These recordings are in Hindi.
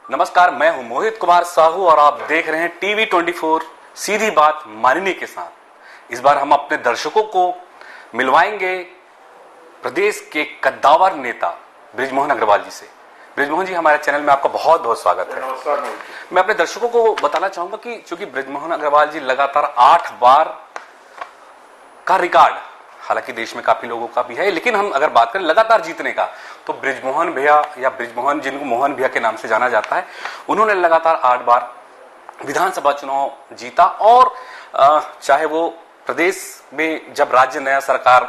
नमस्कार, मैं हूं मोहित कुमार साहू और आप देख रहे हैं टीवी 24 सीधी बात माननीय के साथ। इस बार हम अपने दर्शकों को मिलवाएंगे प्रदेश के कद्दावर नेता बृजमोहन अग्रवाल जी से। बृजमोहन जी, हमारे चैनल में आपका बहुत बहुत स्वागत है। नमस्कार। मैं अपने दर्शकों को बताना चाहूंगा कि चूंकि बृजमोहन अग्रवाल जी लगातार 8 बार का रिकॉर्ड, हालांकि देश में काफी लोगों का भी है, लेकिन हम अगर बात करें लगातार जीतने का, तो बृजमोहन भैया या बृजमोहन, जिनको मोहन भैया के नाम से जाना जाता है, उन्होंने लगातार 8 बार विधानसभा चुनाव जीता। और चाहे वो प्रदेश में जब राज्य नया सरकार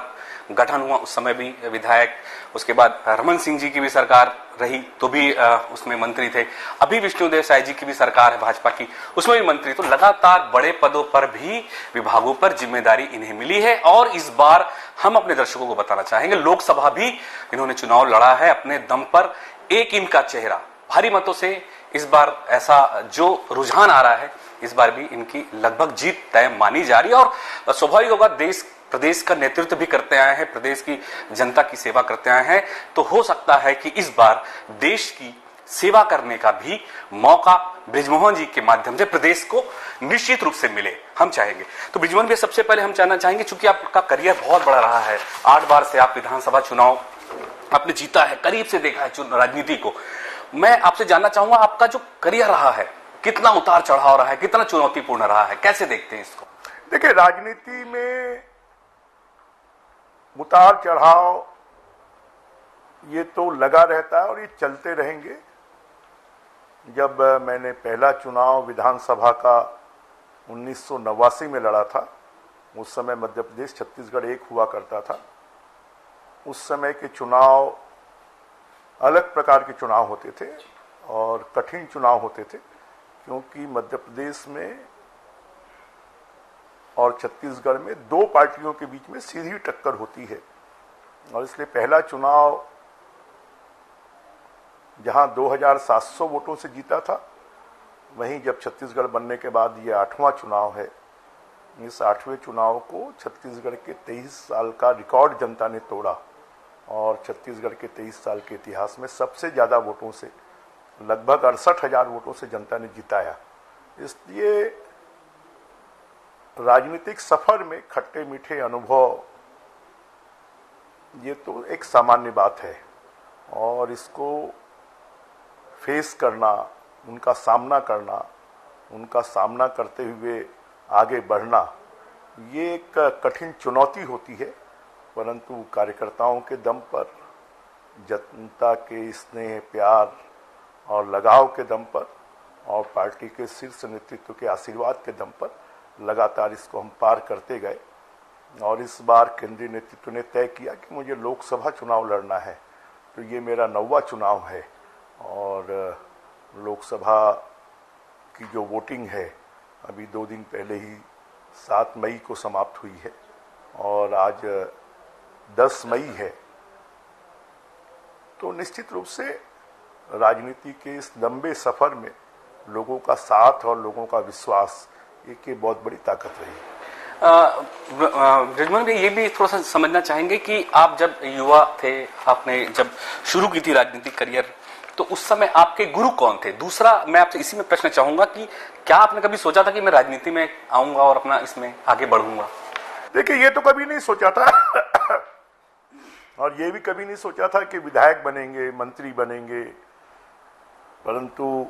गठन हुआ उस समय भी विधायक, उसके बाद रमन सिंह जी की भी सरकार रही तो भी उसमें मंत्री थे, अभी विष्णुदेव साय जी की भी सरकार है भाजपा की, उसमें भी मंत्री। तो लगातार बड़े पदों पर भी, विभागों पर जिम्मेदारी इन्हें मिली है। और इस बार हम अपने दर्शकों को बताना चाहेंगे, लोकसभा भी इन्होंने चुनाव लड़ा है अपने दम पर। एक इनका चेहरा भारी मतों से इस बार ऐसा जो रुझान आ रहा है, इस बार भी इनकी लगभग जीत तय मानी जा रही है। और स्वाभाविक होगा, देश प्रदेश का नेतृत्व भी करते आए हैं, प्रदेश की जनता की सेवा करते आए हैं, तो हो सकता है कि इस बार देश की सेवा करने का भी मौका बृजमोहन जी के माध्यम से प्रदेश को निश्चित रूप से मिले, हम चाहेंगे। तो बृजमोहन जी, सबसे पहले हम जानना चाहेंगे, चूंकि आपका करियर बहुत बड़ा रहा है, 8 बार से आप विधानसभा चुनाव आपने जीता है, करीब से देखा है राजनीति को, मैं आपसे जानना चाहूंगा आपका जो करियर रहा है, कितना उतार चढ़ाव रहा है, कितना चुनौतीपूर्ण रहा है, कैसे देखते हैं इसको? देखिए, राजनीति में उतार चढ़ाव ये तो लगा रहता है और ये चलते रहेंगे। जब मैंने पहला चुनाव विधानसभा का 1989 में लड़ा था, उस समय मध्य प्रदेश छत्तीसगढ़ एक हुआ करता था। उस समय के चुनाव अलग प्रकार के चुनाव होते थे और कठिन चुनाव होते थे, क्योंकि मध्य प्रदेश में और छत्तीसगढ़ में 2 पार्टियों के बीच में सीधी टक्कर होती है। और इसलिए पहला चुनाव जहां 2700 वोटों से जीता था, वहीं जब छत्तीसगढ़ बनने के बाद ये 8वां चुनाव है। इस 8वें चुनाव को छत्तीसगढ़ के 23 साल का रिकॉर्ड जनता ने तोड़ा और छत्तीसगढ़ के 23 साल के इतिहास में सबसे ज्यादा वोटों से, लगभग 68,000 वोटों से जनता ने जिताया। इसलिए राजनीतिक सफर में खट्टे मीठे अनुभव ये तो एक सामान्य बात है, और इसको फेस करना, उनका सामना करते हुए आगे बढ़ना, ये एक कठिन चुनौती होती है। परंतु कार्यकर्ताओं के दम पर, जनता के स्नेह, प्यार और लगाव के दम पर, और पार्टी के शीर्ष नेतृत्व के आशीर्वाद के दम पर लगातार इसको हम पार करते गए। और इस बार केंद्रीय नेतृत्व ने तय किया कि मुझे लोकसभा चुनाव लड़ना है, तो ये मेरा 9वां चुनाव है। और लोकसभा की जो वोटिंग है, अभी 2 दिन पहले ही 7 मई को समाप्त हुई है और आज 10 मई है। तो निश्चित रूप से राजनीति के इस लंबे सफर में लोगों का साथ और लोगों का विश्वास एक बहुत बड़ी ताकत रही। बृजमोहन भाई, ये भी थोड़ा सा समझना चाहेंगे कि आप जब युवा थे, आपने जब शुरू की थी राजनीतिक करियर, तो उस समय आपके गुरु कौन थे? दूसरा, मैं आपसे इसी में प्रश्न चाहूंगा कि क्या आपने कभी सोचा था कि मैं राजनीति में आऊंगा और अपना इसमें आगे बढ़ूंगा? देखिए, ये तो कभी नहीं सोचा था और ये भी कभी नहीं सोचा था कि विधायक बनेंगे, मंत्री बनेंगे। परंतु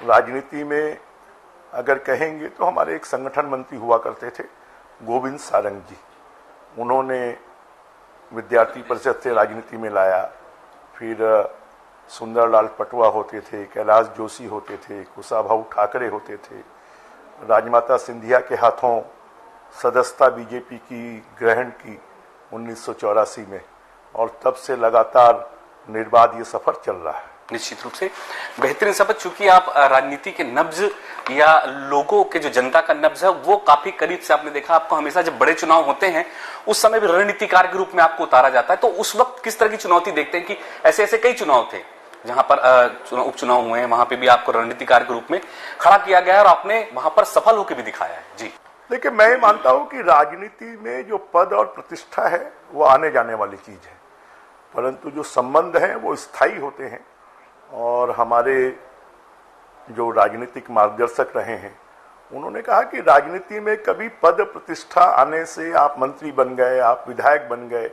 राजनीति में अगर कहेंगे तो हमारे एक संगठन मंत्री हुआ करते थे, गोविंद सारंग जी। उन्होंने विद्यार्थी परिषद से राजनीति में लाया। फिर सुंदरलाल पटवा होते थे, कैलाश जोशी होते थे, कुशाभाऊ ठाकरे होते थे। राजमाता सिंधिया के हाथों सदस्यता बीजेपी की ग्रहण की 1984 में, और तब से लगातार निर्बाध ये सफर चल रहा है। निश्चित रूप से बेहतरीन सफर, चूंकि आप राजनीति के नब्ज या लोगों के जो जनता का नब्ज है वो काफी करीब से आपने देखा। आपको हमेशा जब बड़े चुनाव होते हैं उस समय भी रणनीतिकार के रूप में आपको उतारा जाता है, तो उस वक्त किस तरह की चुनौती देखते हैं? कि ऐसे ऐसे कई चुनाव थे जहां पर उपचुनाव हुए हैं, वहां पे भी आपको रणनीतिकार के रूप में खड़ा किया गया और आपने वहां पर सफल होकर भी दिखाया है। जी देखिए, मैं मानता हूं कि राजनीति में जो पद और प्रतिष्ठा है वो आने जाने वाली चीज है, परंतु जो संबंध है वो स्थायी होते हैं। और हमारे जो राजनीतिक मार्गदर्शक रहे हैं, उन्होंने कहा कि राजनीति में कभी पद प्रतिष्ठा आने से आप मंत्री बन गए, आप विधायक बन गए,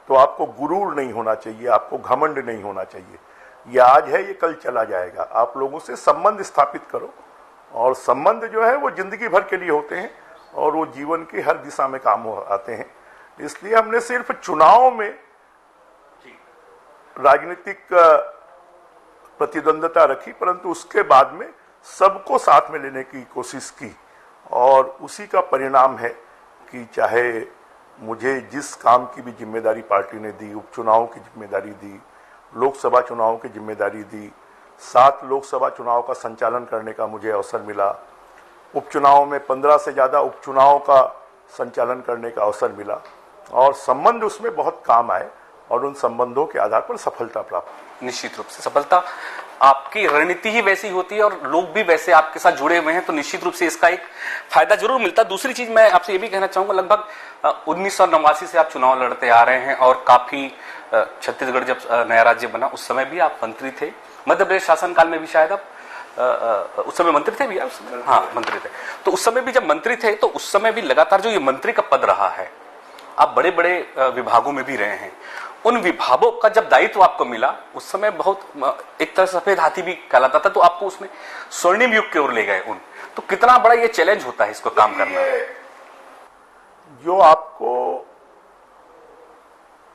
तो आपको गुरूर नहीं होना चाहिए, आपको घमंड नहीं होना चाहिए। ये आज है, ये कल चला जाएगा। आप लोगों से संबंध स्थापित करो, और संबंध जो है वो जिंदगी भर के लिए होते हैं और वो जीवन की हर दिशा में काम आते हैं। इसलिए हमने सिर्फ चुनाव में राजनीतिक प्रतिद्वंदता रखी, परंतु उसके बाद में सबको साथ में लेने की कोशिश की, और उसी का परिणाम है कि चाहे मुझे जिस काम की भी जिम्मेदारी पार्टी ने दी, उपचुनाव की जिम्मेदारी दी, लोकसभा चुनाव की जिम्मेदारी दी, 7 लोकसभा चुनाव का संचालन करने का मुझे अवसर मिला, उपचुनाव में 15 से ज्यादा उपचुनाव का संचालन करने का अवसर मिला, और संबंध उसमें बहुत काम आए और उन संबंधों के आधार पर सफलता प्राप्त। निश्चित रूप से सफलता आपकी रणनीति ही वैसी होती है और लोग भी वैसे आपके साथ जुड़े हुए हैं, तो निश्चित रूप से इसका एक फायदा जरूर मिलता है। दूसरी चीज मैं आपसे ये भी कहना चाहूंगा, लगभग 1989 से आप चुनाव लड़ते आ रहे हैं और काफी छत्तीसगढ़ जब नया राज्य बना उस समय भी आप मंत्री थे, मध्य प्रदेश शासनकाल में भी शायद आप उस समय मंत्री थे भी आप? हाँ, मंत्री थे। तो उस समय भी जब मंत्री थे तो उस समय भी लगातार जो ये मंत्री का पद रहा है, आप बड़े बड़े विभागों में भी रहे हैं, उन विभागों का जब दायित्व आपको मिला उस समय बहुत एक तरह सफेद हाथी भी कहलाता था, तो आपको उसमें स्वर्णिम युग की ओर ले गए उन, तो कितना बड़ा ये चैलेंज होता है इसको काम करना। जो आपको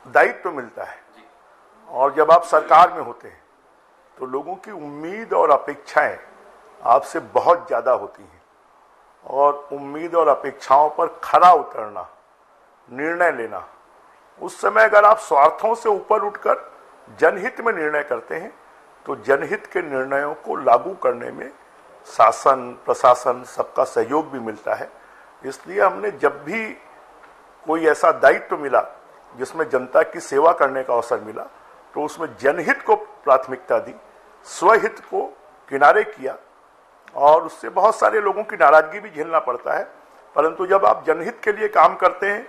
दायित्व मिलता है और जब आप सरकार में होते हैं तो लोगों की उम्मीद और अपेक्षाएं आपसे बहुत ज्यादा होती हैं, और उम्मीद और अपेक्षाओं पर खरा उतरना, निर्णय लेना, उस समय अगर आप स्वार्थों से ऊपर उठकर जनहित में निर्णय करते हैं तो जनहित के निर्णयों को लागू करने में शासन प्रशासन सबका सहयोग भी मिलता है। इसलिए हमने जब भी कोई ऐसा दायित्व मिला जिसमें जनता की सेवा करने का अवसर मिला तो उसमें जनहित को प्राथमिकता दी, स्वहित को किनारे किया, और उससे बहुत सारे लोगों की नाराजगी भी झेलना पड़ता है। परंतु जब आप जनहित के लिए काम करते हैं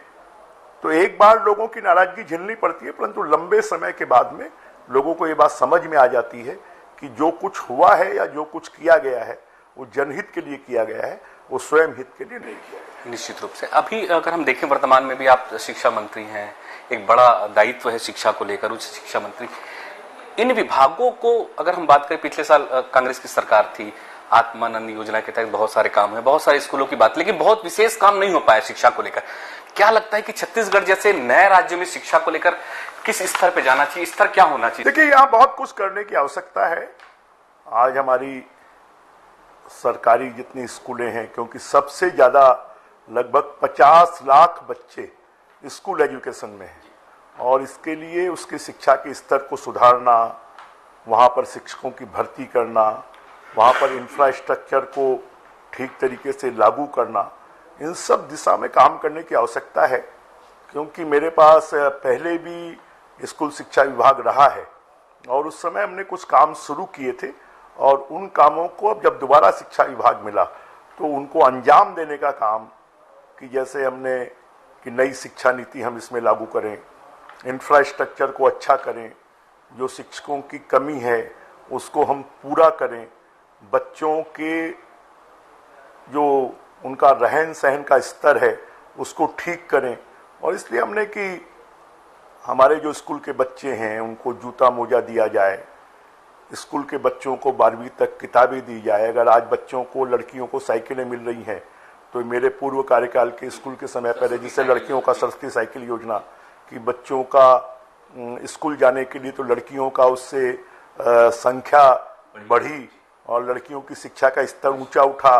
तो एक बार लोगों की नाराजगी झेलनी पड़ती है, परंतु लंबे समय के बाद में लोगों को ये बात समझ में आ जाती है कि जो कुछ हुआ है या जो कुछ किया गया है वो जनहित के लिए किया गया है, वो स्वयं हित के लिए नहीं किया गया। निश्चित रूप से अभी अगर हम देखें वर्तमान में भी आप शिक्षा मंत्री हैं, एक बड़ा दायित्व है शिक्षा को लेकर, उच्च शिक्षा मंत्री। इन विभागों को अगर हम बात करें, पिछले साल कांग्रेस की सरकार थी, आत्मानंद योजना के तहत बहुत सारे काम है, बहुत सारे स्कूलों की बात, लेकिन बहुत विशेष काम नहीं हो पाया शिक्षा को लेकर। क्या लगता है कि छत्तीसगढ़ जैसे नए राज्य में शिक्षा को लेकर किस स्तर पे जाना चाहिए, स्तर क्या होना चाहिए? देखिए, यहाँ बहुत कुछ करने की आवश्यकता है। आज हमारी सरकारी जितनी स्कूलें हैं, क्योंकि सबसे ज्यादा लगभग 50 लाख बच्चे स्कूल एजुकेशन में हैं, और इसके लिए उसकी शिक्षा के स्तर को सुधारना, वहाँ पर शिक्षकों की भर्ती करना, वहाँ पर इंफ्रास्ट्रक्चर को ठीक तरीके से लागू करना, इन सब दिशा में काम करने की आवश्यकता है। क्योंकि मेरे पास पहले भी स्कूल शिक्षा विभाग रहा है और उस समय हमने कुछ काम शुरू किए थे, और उन कामों को अब जब दोबारा शिक्षा विभाग मिला तो उनको अंजाम देने का काम, कि जैसे हमने कि नई शिक्षा नीति हम इसमें लागू करें, इंफ्रास्ट्रक्चर को अच्छा करें, जो शिक्षकों की कमी है उसको हम पूरा करें, बच्चों के जो उनका रहन सहन का स्तर है उसको ठीक करें। और इसलिए हमने कि हमारे जो स्कूल के बच्चे हैं उनको जूता मोजा दिया जाए, स्कूल के बच्चों को 12वीं तक किताबें दी जाए। अगर आज बच्चों को, लड़कियों को साइकिलें मिल रही हैं तो मेरे पूर्व कार्यकाल के स्कूल के समय पहले जिसे लड़कियों का सस्ती साइकिल योजना, कि बच्चों का स्कूल जाने के लिए तो लड़कियों का उससे संख्या बढ़ी और लड़कियों की शिक्षा का स्तर ऊंचा उठा।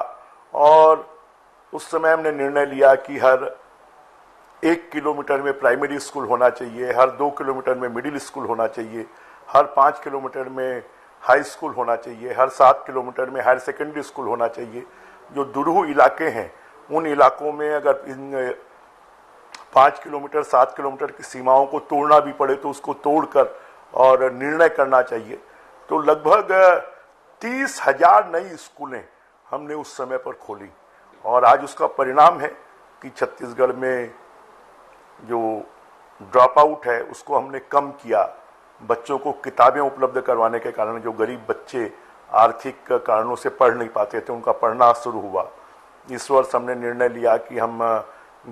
और उस समय हमने निर्णय लिया कि हर 1 किलोमीटर में प्राइमरी स्कूल होना चाहिए, हर 2 किलोमीटर में मिडिल स्कूल होना चाहिए, हर 5 किलोमीटर में हाई स्कूल होना चाहिए, हर 7 किलोमीटर में हायर सेकेंडरी स्कूल होना चाहिए। जो दुरूह इलाके हैं उन इलाकों में अगर इन 5 किलोमीटर 7 किलोमीटर की सीमाओं को तोड़ना भी पड़े तो उसको तोड़कर और निर्णय करना चाहिए। तो लगभग 30,000 नई स्कूलें हमने उस समय पर खोली, और आज उसका परिणाम है कि छत्तीसगढ़ में जो ड्रॉप आउट है उसको हमने कम किया, बच्चों को किताबें उपलब्ध करवाने के कारण जो गरीब बच्चे आर्थिक कारणों से पढ़ नहीं पाते थे उनका पढ़ना शुरू हुआ। इस वर्ष हमने निर्णय लिया कि हम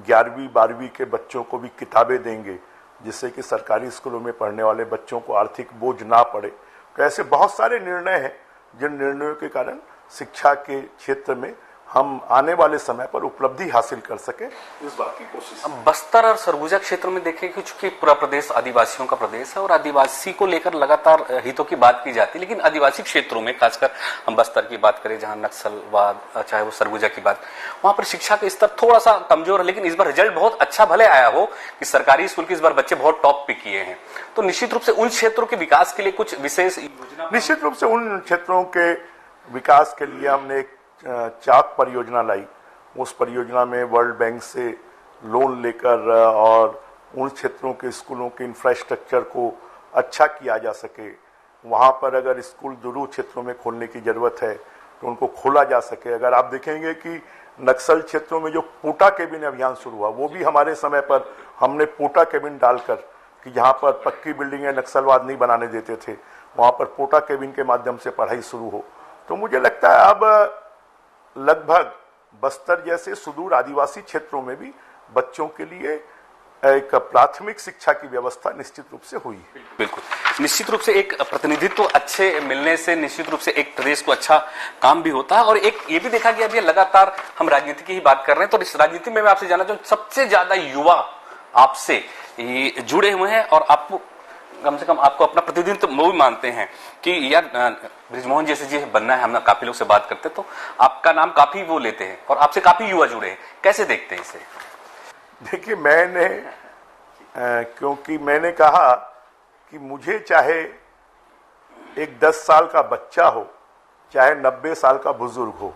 11वीं 12वीं के बच्चों को भी किताबें देंगे, जिससे कि सरकारी स्कूलों में पढ़ने वाले बच्चों को आर्थिक बोझ ना पड़े। तो ऐसे बहुत सारे निर्णय हैं जिन निर्णयों के कारण शिक्षा के क्षेत्र में हम आने वाले समय पर उपलब्धि हासिल कर सके, इस बात की कोशिश। अब बस्तर और सरगुजा क्षेत्र में देखें कि चूंकि पूरा प्रदेश आदिवासियों का प्रदेश है और आदिवासी को लेकर लगातार हितों की बात की जाती है, लेकिन आदिवासी क्षेत्रों में खासकर हम बस्तर की बात करें जहां नक्सलवाद, चाहे वो सरगुजा की बात, वहां पर शिक्षा का स्तर थोड़ा सा कमजोर है। लेकिन इस बार रिजल्ट बहुत अच्छा भले आया हो कि सरकारी स्कूल के इस बार बच्चे बहुत टॉप पे किए हैं, तो निश्चित रूप से उन क्षेत्रों के विकास के लिए कुछ विशेष योजना? निश्चित रूप से उन क्षेत्रों के विकास के लिए हमने एक चाक परियोजना लाई। उस परियोजना में वर्ल्ड बैंक से लोन लेकर और उन क्षेत्रों के स्कूलों के इंफ्रास्ट्रक्चर को अच्छा किया जा सके, वहां पर अगर स्कूल दूर क्षेत्रों में खोलने की जरूरत है तो उनको खोला जा सके। अगर आप देखेंगे कि नक्सल क्षेत्रों में जो पोटा केबिन अभियान शुरू हुआ, वो भी हमारे समय पर हमने पोटा केबिन डालकर कि जहां पर पक्की बिल्डिंगें नक्सलवाद नहीं बनाने देते थे, वहां पर पोटा केबिन के माध्यम से पढ़ाई शुरू हो। तो मुझे लगता है अब लगभग बस्तर जैसे सुदूर आदिवासी क्षेत्रों में भी बच्चों के लिए एक प्राथमिक शिक्षा की व्यवस्था निश्चित रूप से हुई है। बिल्कुल, निश्चित रूप से एक प्रतिनिधित्व अच्छे मिलने से निश्चित रूप से एक प्रदेश को अच्छा काम भी होता है। और एक ये भी देखा गया, अभी लगातार हम राजनीति की ही बात कर रहे हैं, तो इस राजनीति में मैं आपसे जानना चाहूँ, सबसे ज्यादा युवा आपसे जुड़े हुए हैं और आपको कम से कम आपको अपना प्रतिनिधित्व वो भी मानते हैं कि यार बृजमोहन जैसे जी बनना है। हम काफी लोग से बात करते तो आपका नाम काफी वो लेते हैं और आपसे काफी युवा जुड़े हैं, कैसे देखते हैं इसे? देखिए, क्योंकि मैंने कहा कि मुझे चाहे एक 10 साल का बच्चा हो, चाहे 90 साल का बुजुर्ग हो,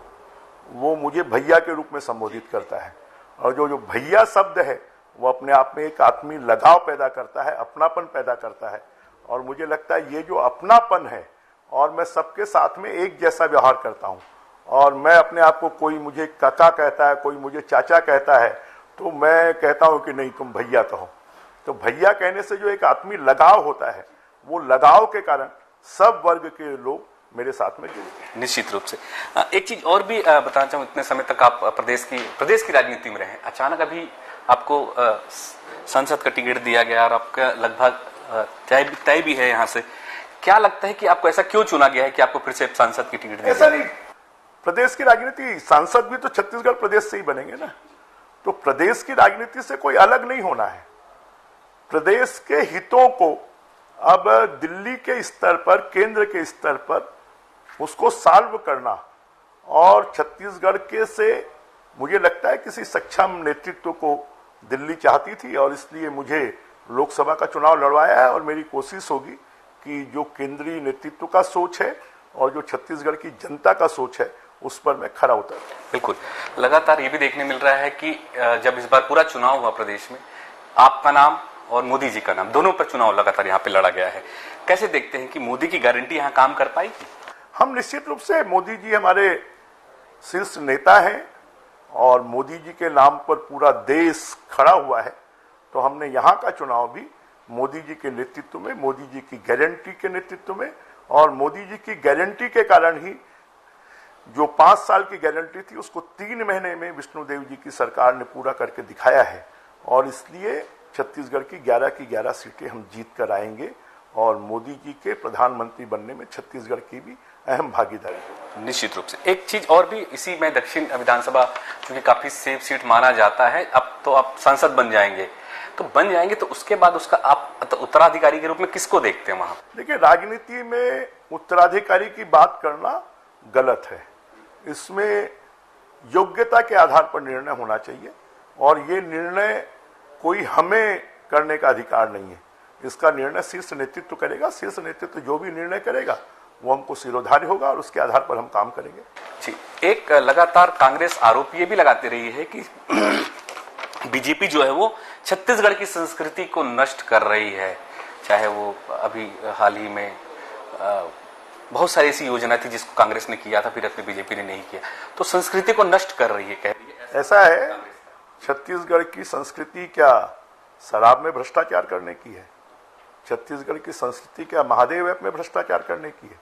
वो मुझे भैया के रूप में संबोधित करता है। और जो भैया शब्द है वो अपने आप में एक आत्मीय लगाव पैदा करता है, अपनापन पैदा करता है। और मुझे लगता है ये जो अपनापन है, और मैं सबके साथ में एक जैसा व्यवहार करता हूँ, और मैं अपने आप को, कोई मुझे काका कहता है, कोई मुझे चाचा कहता है, तो मैं कहता हूँ कि नहीं तुम भैया कहो। तो भैया कहने से जो एक आत्मीय लगाव होता है, वो लगाव के कारण सब वर्ग के लोग मेरे साथ में जुड़े। निश्चित रूप से एक चीज और भी बताना चाहूँ, इतने समय तक आप प्रदेश की राजनीति में रहे, अचानक अभी आपको संसद का टिकट दिया गया और आपका लगभग तय भी है यहाँ से, क्या लगता है कि आपको ऐसा क्यों चुना गया है कि आपको फिर से सांसद की टिकट दिया? ऐसा नहीं, प्रदेश की राजनीति, सांसद भी तो छत्तीसगढ़ प्रदेश से ही बनेंगे ना, तो प्रदेश की राजनीति से कोई अलग नहीं होना है। प्रदेश के हितों को अब दिल्ली के स्तर पर, केंद्र के स्तर पर उसको सॉल्व करना, और छत्तीसगढ़ के से मुझे लगता है किसी सक्षम नेतृत्व को दिल्ली चाहती थी, और इसलिए मुझे लोकसभा का चुनाव लड़वाया है। और मेरी कोशिश होगी कि जो केंद्रीय नेतृत्व का सोच है और जो छत्तीसगढ़ की जनता का सोच है, उस पर मैं खरा उतर। बिल्कुल, लगातार ये भी देखने मिल रहा है कि जब इस बार पूरा चुनाव हुआ प्रदेश में, आपका नाम और मोदी जी का नाम, दोनों पर चुनाव लगातार यहाँ पे लड़ा गया है। कैसे देखते हैं कि मोदी की गारंटी यहाँ काम कर पाएगी? हम निश्चित रूप से, मोदी जी हमारे शीर्ष नेता हैं और मोदी जी के नाम पर पूरा देश खड़ा हुआ है, तो हमने यहाँ का चुनाव भी मोदी जी के नेतृत्व में, मोदी जी की गारंटी के नेतृत्व में, और मोदी जी की गारंटी के कारण ही जो 5 साल की गारंटी थी उसको 3 महीने में विष्णुदेव जी की सरकार ने पूरा करके दिखाया है। और इसलिए छत्तीसगढ़ की 11 की 11 सीटें हम जीत कर आएंगे, और मोदी जी के प्रधानमंत्री बनने में छत्तीसगढ़ की भी अहम भागीदारी है। निश्चित रूप से एक चीज और भी, इसी में दक्षिण विधानसभा क्योंकि काफी सेफ सीट माना जाता है, अब तो आप सांसद बन जाएंगे, तो उसके बाद उसका आप उत्तराधिकारी के रूप में किसको देखते हैं वहां? देखिए, राजनीति में उत्तराधिकारी की बात करना गलत है। इसमें योग्यता के आधार पर निर्णय होना चाहिए, और ये निर्णय कोई हमें करने का अधिकार नहीं है। इसका निर्णय शीर्ष नेतृत्व करेगा। शीर्ष नेतृत्व जो भी निर्णय करेगा वो हमको सिरोधार्य होगा, और उसके आधार पर हम काम करेंगे। जी, एक लगातार कांग्रेस आरोप ये भी लगाती रही है कि बीजेपी जो है वो छत्तीसगढ़ की संस्कृति को नष्ट कर रही है। चाहे वो अभी हाल ही में बहुत सारी ऐसी योजना थी जिसको कांग्रेस ने किया था, फिर अपनी बीजेपी ने नहीं किया, तो संस्कृति को नष्ट कर रही है, कह रही है। ऐसा है, छत्तीसगढ़ की संस्कृति क्या शराब में भ्रष्टाचार करने की है? छत्तीसगढ़ की संस्कृति क्या महादेव ऐप में भ्रष्टाचार करने की है?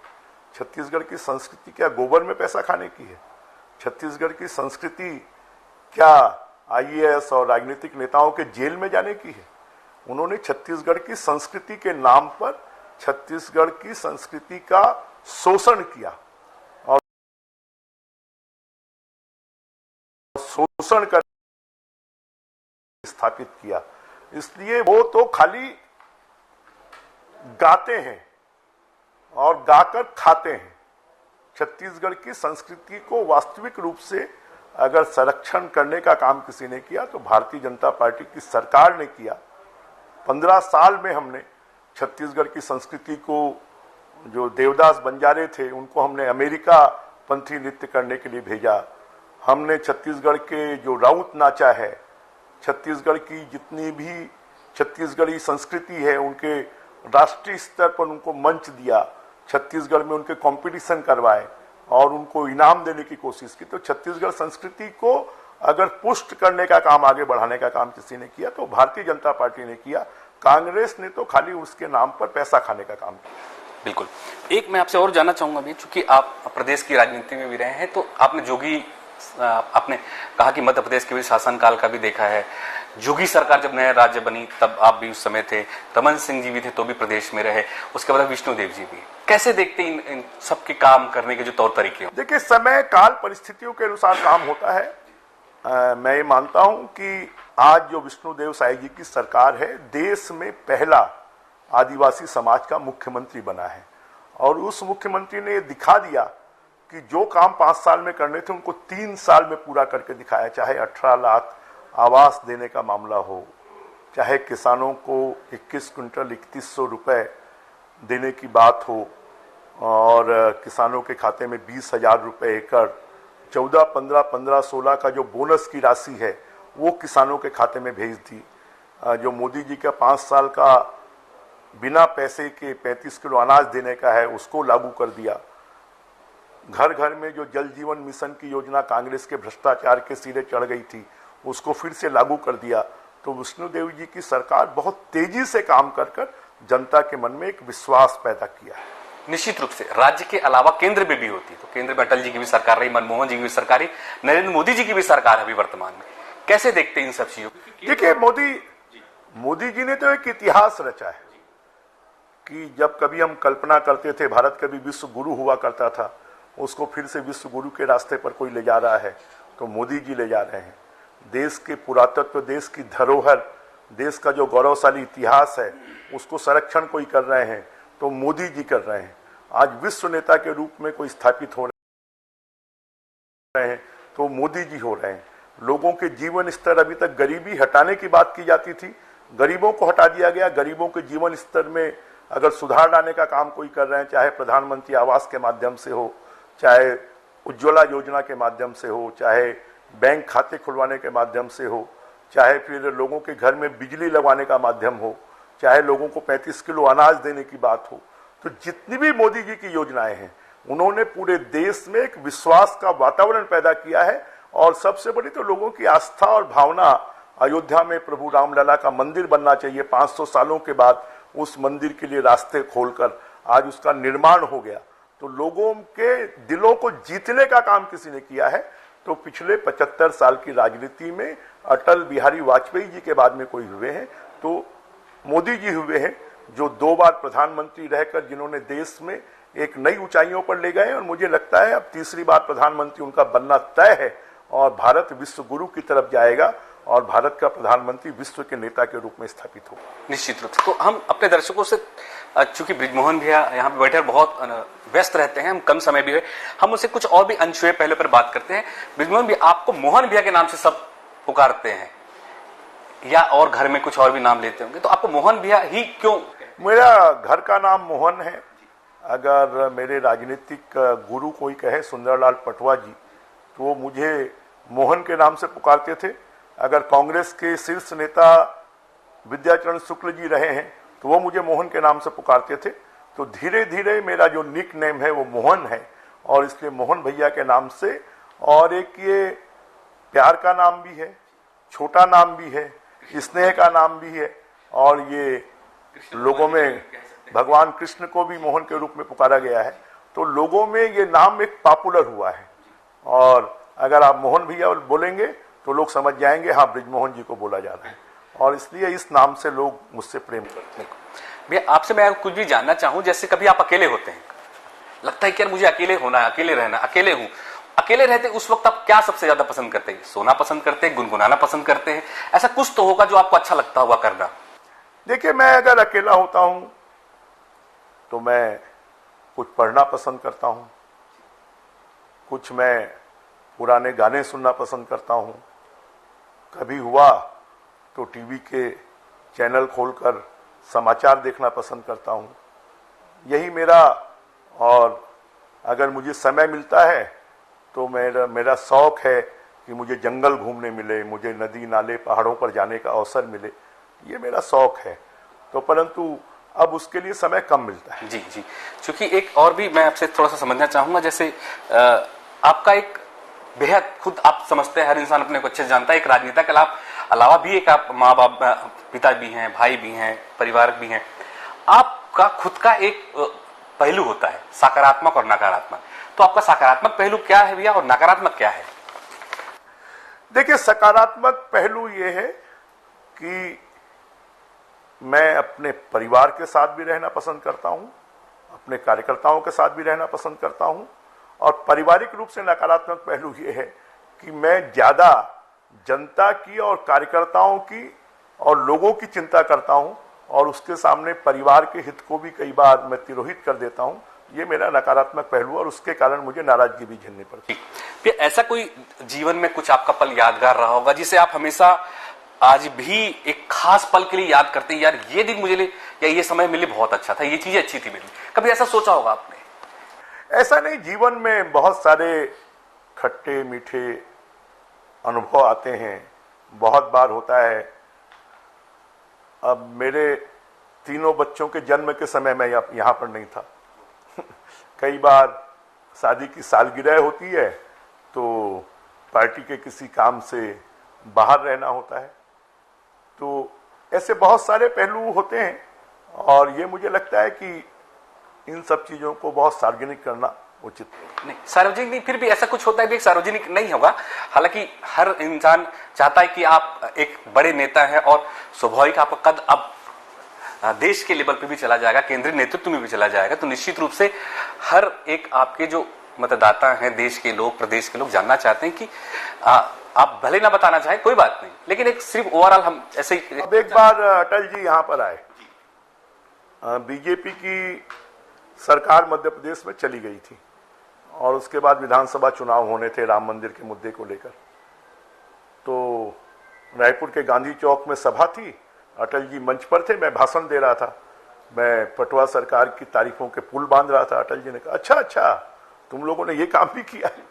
छत्तीसगढ़ की संस्कृति क्या गोबर में पैसा खाने की है? छत्तीसगढ़ की संस्कृति क्या आईएएस और राजनीतिक नेताओं के जेल में जाने की है? उन्होंने छत्तीसगढ़ की संस्कृति के नाम पर छत्तीसगढ़ की संस्कृति का शोषण किया और शोषण कर स्थापित किया। इसलिए वो तो खाली गाते हैं और गाकर खाते हैं। छत्तीसगढ़ की संस्कृति को वास्तविक रूप से अगर संरक्षण करने का काम किसी ने किया तो भारतीय जनता पार्टी की सरकार ने किया। 15 साल में हमने छत्तीसगढ़ की संस्कृति को, जो देवदास बंजारे थे उनको हमने अमेरिका पंथी नृत्य करने के लिए भेजा। हमने छत्तीसगढ़ के जो राउत नाचा है, छत्तीसगढ़ की जितनी भी छत्तीसगढ़ी संस्कृति है, उनके राष्ट्रीय स्तर पर उनको मंच दिया, छत्तीसगढ़ में उनके कंपटीशन करवाए और उनको इनाम देने की कोशिश की। तो छत्तीसगढ़ संस्कृति को अगर पुष्ट करने का काम, आगे बढ़ाने का काम किसी ने किया तो भारतीय जनता पार्टी ने किया। कांग्रेस ने तो खाली उसके नाम पर पैसा खाने का काम किया। बिल्कुल। एक मैं आपसे और जानना चाहूंगा भी, चूंकि आप प्रदेश की राजनीति में भी रहे हैं, तो आपने जोगी, आपने कहा कि मध्य प्रदेश के भी शासनकाल का भी देखा है। जोगी सरकार जब नया राज्य बनी तब आप भी उस समय थे, रमन सिंह जी भी थे तो भी प्रदेश में रहे, उसके बाद विष्णुदेव जी भी। कैसे देखते हैं इन सबके काम करने के जो तौर तरीके हैं? देखिए, समय काल परिस्थितियों के अनुसार काम होता है। मैं ये मानता हूं कि आज जो विष्णुदेव साय जी की सरकार है, देश में पहला आदिवासी समाज का मुख्यमंत्री बना है और उस मुख्यमंत्री ने दिखा दिया कि जो काम 5 साल में करने थे उनको 3 साल में पूरा करके दिखाया। चाहे 18 लाख आवास देने का मामला हो, चाहे किसानों को 21 क्विंटल 3100 रुपए देने की बात हो और किसानों के खाते में 20,000 रुपए एकड़, 14, 15, 15, 16 का जो बोनस की राशि है वो किसानों के खाते में भेज दी। जो मोदी जी का 5 साल का बिना पैसे के 35 किलो अनाज देने का है उसको लागू कर दिया। घर घर में जो जल जीवन मिशन की योजना कांग्रेस के भ्रष्टाचार के सिरे चढ़ गई थी उसको फिर से लागू कर दिया। तो विष्णुदेव जी की सरकार बहुत तेजी से काम कर जनता के मन में एक विश्वास पैदा किया है। निश्चित रूप से राज्य के अलावा केंद्र में भी होती, तो केंद्र में अटल जी की भी सरकार रही, मनमोहन जी की भी सरकार रही, नरेंद्र मोदी जी की भी सरकार है अभी वर्तमान में। कैसे देखते हैं इन सब चीजों को? देखिए, मोदी जी ने तो एक इतिहास रचा है कि जब कभी हम कल्पना करते थे भारत कभी विश्व गुरु हुआ करता था, उसको फिर से विश्व गुरु के रास्ते पर कोई ले जा रहा है तो मोदी जी ले जा रहे हैं। देश के पुरातत्व, देश की धरोहर, देश का जो गौरवशाली इतिहास है उसको संरक्षण कोई कर रहे हैं तो मोदी जी कर रहे हैं। आज विश्व नेता के रूप में कोई स्थापित हो रहे हैं तो मोदी जी हो रहे हैं। लोगों के जीवन स्तर, अभी तक गरीबी हटाने की बात की जाती थी, गरीबों को हटा दिया गया। गरीबों के जीवन स्तर में अगर सुधार लाने का काम कोई कर रहे हैं, चाहे प्रधानमंत्री आवास के माध्यम से हो, चाहे उज्ज्वला योजना के माध्यम से हो, चाहे बैंक खाते खुलवाने के माध्यम से हो, चाहे फिर लोगों के घर में बिजली लगवाने का माध्यम हो, चाहे लोगों को 35 किलो अनाज देने की बात हो, तो जितनी भी मोदी जी की योजनाएं हैं उन्होंने पूरे देश में एक विश्वास का वातावरण पैदा किया है। और सबसे बड़ी तो लोगों की आस्था और भावना, अयोध्या में प्रभु रामलला का मंदिर बनना चाहिए। 500 सालों के बाद उस मंदिर के लिए रास्ते खोलकर आज उसका निर्माण हो गया। तो लोगों के दिलों को जीतने का काम किसी ने किया है। तो पिछले 75 साल की राजनीति में अटल बिहारी वाजपेयी जी के बाद में कोई हुए हैं तो मोदी जी हुए हैं, जो 2 बार प्रधानमंत्री रहकर जिन्होंने देश में एक नई ऊंचाइयों पर ले गए। और मुझे लगता है अब तीसरी बार प्रधानमंत्री उनका बनना तय है और भारत विश्व गुरु की तरफ जाएगा और भारत का प्रधानमंत्री विश्व के नेता के रूप में स्थापित होगा। निश्चित रूप से। तो हम अपने दर्शकों से, चूंकि बृजमोहन भैया यहाँ पे बैठे बहुत व्यस्त रहते हैं, हम कम समय भी है, हम उससे कुछ और भी अनछुए पहले पर बात करते हैं। बृजमोहन भैया, आपको मोहन भैया के नाम से सब पुकारते हैं या और घर में कुछ और भी नाम लेते होंगे, तो आपको मोहन भैया ही क्यों? मेरा घर का नाम मोहन है। अगर मेरे राजनीतिक गुरु कोई कहे सुंदरलाल पटवा जी तो वो मुझे मोहन के नाम से पुकारते थे। अगर कांग्रेस के शीर्ष नेता विद्याचरण शुक्ल जी रहे हैं तो वो मुझे मोहन के नाम से पुकारते थे। तो धीरे धीरे मेरा जो निक नेम है वो मोहन है और इसलिए मोहन भैया के नाम से। और एक ये प्यार का नाम भी है, छोटा नाम भी है, स्नेह का नाम भी है और ये लोगों में भगवान कृष्ण को भी मोहन के रूप में पुकारा गया है, तो लोगों में ये नाम एक पॉपुलर हुआ है। और अगर आप मोहन भैया बोलेंगे तो लोग समझ जाएंगे हाँ ब्रिजमोहन जी को बोला जा रहा है, और इसलिए इस नाम से लोग मुझसे प्रेम करते हैं। भैया आपसे मैं कुछ भी जानना चाहूं, जैसे कभी आप अकेले होते हैं, लगता है कि यार मुझे अकेले होना है, अकेले रहना, अकेले हूं, अकेले रहते उस वक्त आप क्या सबसे ज्यादा पसंद करते हैं? सोना पसंद करते हैं, गुनगुनाना पसंद करते हैं? ऐसा कुछ तो होगा जो आपको अच्छा लगता होगा करना। देखिए, मैं अगर अकेला होता हूं तो मैं कुछ पढ़ना पसंद करता हूं, कुछ मैं पुराने गाने सुनना पसंद करता हूं, कभी हुआ तो टीवी के चैनल खोलकर समाचार देखना पसंद करता हूं। यही मेरा, और अगर मुझे समय मिलता है तो मेरा शौक है कि मुझे जंगल घूमने मिले, मुझे नदी नाले पहाड़ों पर जाने का अवसर मिले, ये मेरा शौक है। तो परंतु अब उसके लिए समय कम मिलता है। जी जी, क्योंकि एक और भी मैं आपसे थोड़ा सा समझना चाहूंगा, जैसे आपका एक बेहद, खुद आप समझते हैं, हर इंसान अपने को अच्छे से जानता है, एक राजनेता के अलावा भी एक आप माँ बाप, पिता भी हैं, भाई भी हैं, परिवार भी हैं, आपका खुद का एक पहलू होता है, सकारात्मक और नकारात्मक। तो आपका सकारात्मक पहलू क्या है भैया और नकारात्मक क्या है? देखिए, सकारात्मक पहलू ये है कि मैं अपने परिवार के साथ भी रहना पसंद करता हूं, अपने कार्यकर्ताओं के साथ भी रहना पसंद करता हूं। और पारिवारिक रूप से नकारात्मक पहलू ये है कि मैं ज्यादा जनता की और कार्यकर्ताओं की और लोगों की चिंता करता हूं, और उसके सामने परिवार के हित को भी कई बार मैं तिरोहित कर देता हूं। ये मेरा नकारात्मक पहलू, और उसके कारण मुझे नाराजगी भी झेलनी पड़ती है। फिर ऐसा कोई जीवन में कुछ आपका पल यादगार रहा होगा जिसे आप हमेशा आज भी एक खास पल के लिए याद करते हैं, यार ये दिन मुझे या ये समय मेरे लिए बहुत अच्छा था, ये चीज अच्छी थी मेरी, कभी ऐसा सोचा होगा आपने? ऐसा नहीं, जीवन में बहुत सारे खट्टे मीठे अनुभव आते हैं, बहुत बार होता है। अब मेरे तीनों बच्चों के जन्म के समय मैं यहां पर नहीं था। कई बार शादी की सालगिरह होती है तो पार्टी के किसी काम से बाहर रहना होता है। तो ऐसे बहुत सारे पहलू होते हैं, और ये मुझे लगता है कि इन सब चीजों को बहुत सार्वजनिक करना उचित नहीं। सार्वजनिक नहीं, फिर भी ऐसा कुछ होता है भी सार्वजनिक नहीं होगा। हालांकि हर इंसान चाहता है कि आप एक बड़े नेता हैं, और स्वाभाविक आपका कद अब देश के लेवल पे भी चला जाएगा, केंद्रीय नेतृत्व में भी चला जाएगा, तो निश्चित रूप से हर एक आपके जो मतदाता हैं, देश के लोग, प्रदेश के लोग जानना चाहते हैं कि आप भले ना बताना चाहें, कोई बात नहीं, लेकिन एक सिर्फ ओवरऑल हम ऐसे ही। अब एक बार अटल जी यहां पर आए, बीजेपी की सरकार मध्य प्रदेश में चली गई थी, और उसके बाद विधानसभा चुनाव होने थे राम मंदिर के मुद्दे को लेकर। तो रायपुर के गांधी चौक में सभा थी, अटल जी मंच पर थे, मैं भाषण दे रहा था, मैं पटवा सरकार की तारीफों के पुल बांध रहा था। अटल जी ने कहा, अच्छा अच्छा तुम लोगों ने ये काम भी किया है।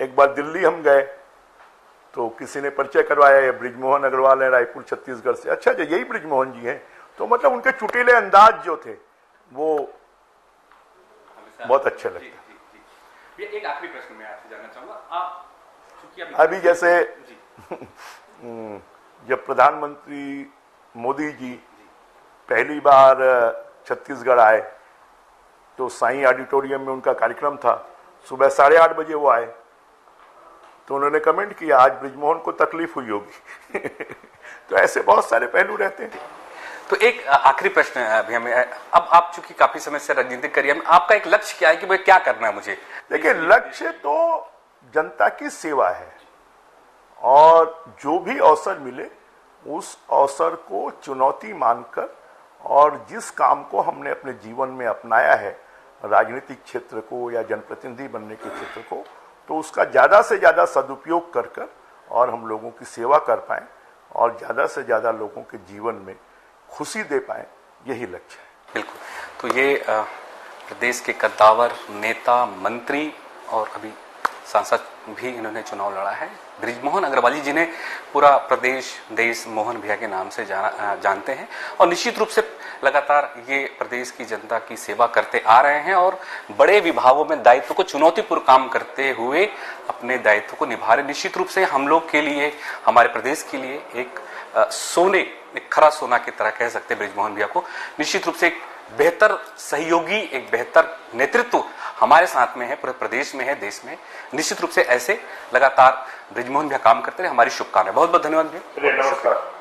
एक बार दिल्ली हम गए तो किसी ने परिचय करवाया, ये ब्रिजमोहन अग्रवाल है, रायपुर छत्तीसगढ़ से। अच्छा जी, यही ब्रिजमोहन जी हैं। तो मतलब उनके चुटीले अंदाज जो थे वो बहुत अच्छे लगते। एक आखिरी प्रश्न मैं आपसे जानना चाहूंगा, आप अभी जैसे जब प्रधानमंत्री मोदी जी पहली बार छत्तीसगढ़ आए तो साईं ऑडिटोरियम में उनका कार्यक्रम था, सुबह 8:30 बजे वो आए, तो उन्होंने कमेंट किया आज ब्रिजमोहन को तकलीफ हुई होगी। तो ऐसे बहुत सारे पहलू रहते हैं। तो एक आखिरी प्रश्न है अभी हमें, अब आप चूंकि काफी समय से राजनीति करिए, आपका एक लक्ष्य क्या है कि भाई क्या करना है मुझे? देखिए, लक्ष्य तो जनता की सेवा है, और जो भी अवसर मिले उस अवसर को चुनौती मानकर, और जिस काम को हमने अपने जीवन में अपनाया है, राजनीतिक क्षेत्र को या जनप्रतिनिधि बनने के क्षेत्र को, तो उसका ज्यादा से ज्यादा सदुपयोग कर और हम लोगों की सेवा कर पाएं, और ज्यादा से ज्यादा लोगों के जीवन में खुशी दे पाएं, यही लक्ष्य है। बिल्कुल। तो ये प्रदेश के कद्दावर नेता, मंत्री और अभी सांसद भी इन्होंने चुनाव लड़ा है, ब्रिजमोहन अग्रवाल जी, जिन्हें पूरा प्रदेश, देश मोहन भैया के नाम से जानते हैं, और निश्चित रूप से लगातार ये प्रदेश की जनता की सेवा करते आ रहे हैं, और बड़े विभागों में दायित्व को चुनौतीपूर्ण काम करते हुए अपने दायित्व को निभा रहे। निश्चित रूप से हम लोग के लिए, हमारे प्रदेश के लिए एक सोने एक खरा सोना की तरह कह सकते हैं ब्रिजमोहन भैया को। निश्चित रूप से एक बेहतर सहयोगी, एक बेहतर नेतृत्व हमारे साथ में है, पूरे प्रदेश में है, देश में। निश्चित रूप से ऐसे लगातार ब्रिजमोहन भैया काम करते रहे, हमारी शुभकामनाएं। बहुत बहुत धन्यवाद भैया। नमस्कार।